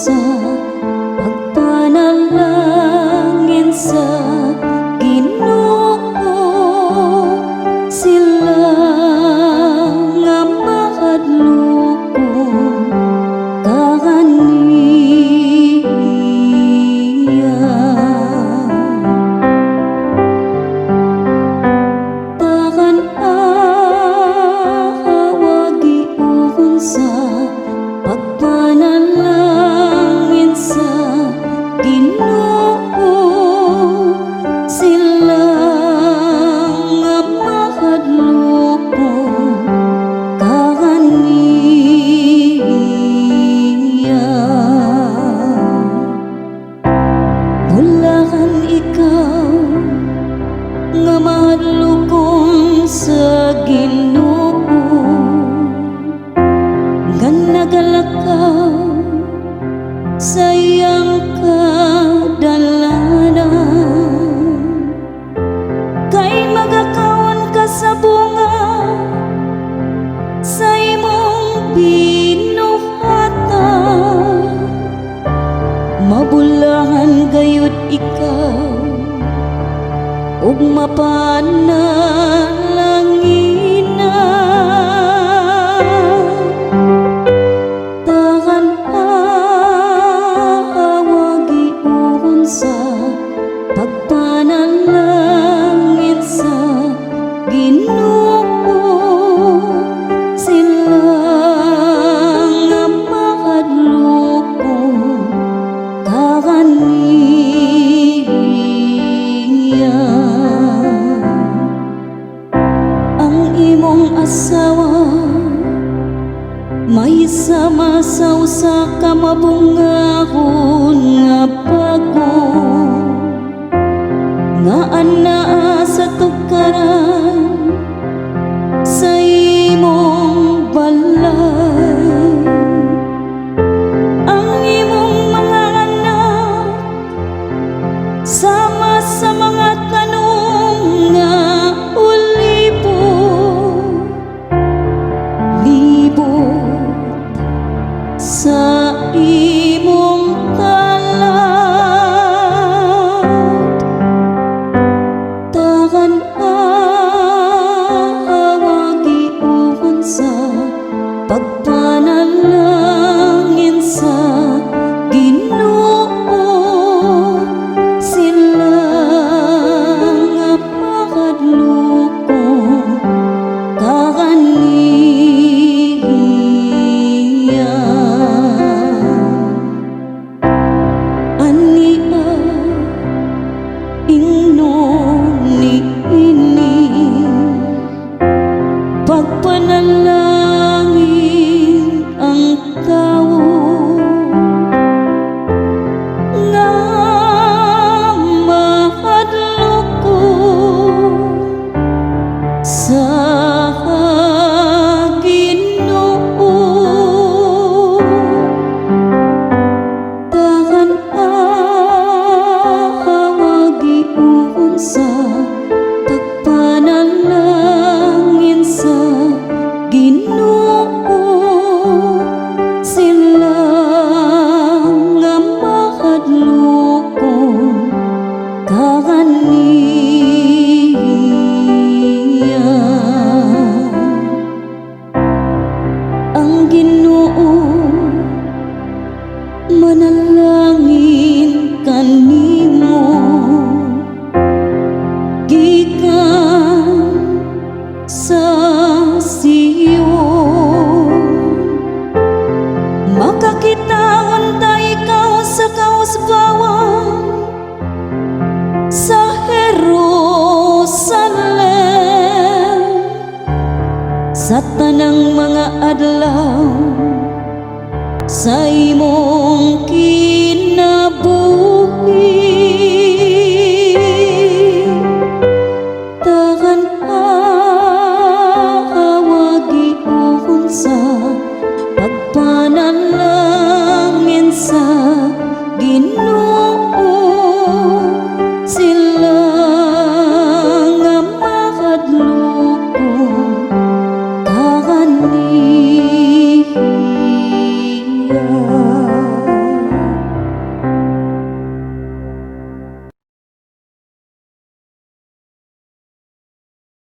sa pagpanalangin sa Ginoo. Sila nga mahadlokon kaniya. Takan awagi uhon sa pagpanalangin sa Ginoo. Sila nga mahadlokon kaniya. Bulakan ikaw nga mahadlokon sa Ginoo, nga nagalakaw sa iyang kadalanan. Kay magakaon ka sa bunga sa imong binuhatan. Mabulahan gayud ikaw ug mapanalangina. Takan awagi uhon sa pagpanalangin sa Ginoo. Sila nga mahadlokon kaniya. Ang imong asawa may sama sa usa ka mabungahon nga bago, nga anaa sa tukaran sa imong balay. Ang imong mga anak sama sa mga tanong nga libot sa imong talat. Takan awagi uhon sa pagpanalangin sa Ginoo. Sila nga mahadlokon kaniya. Ania ingnon niini pagpanalangin ang tawo nga mahadlokon sa Ginoo. Takan awagi uhon sa pagpanalangin sa Ginoo. Sila nga mahadlokon kaniya. Ang Ginoo manalangin kanimo gikan sa Sion. Makakitawan ta ikaw sa kausbawan sa Jerusalem. Sa tanang mga adlaw sa imo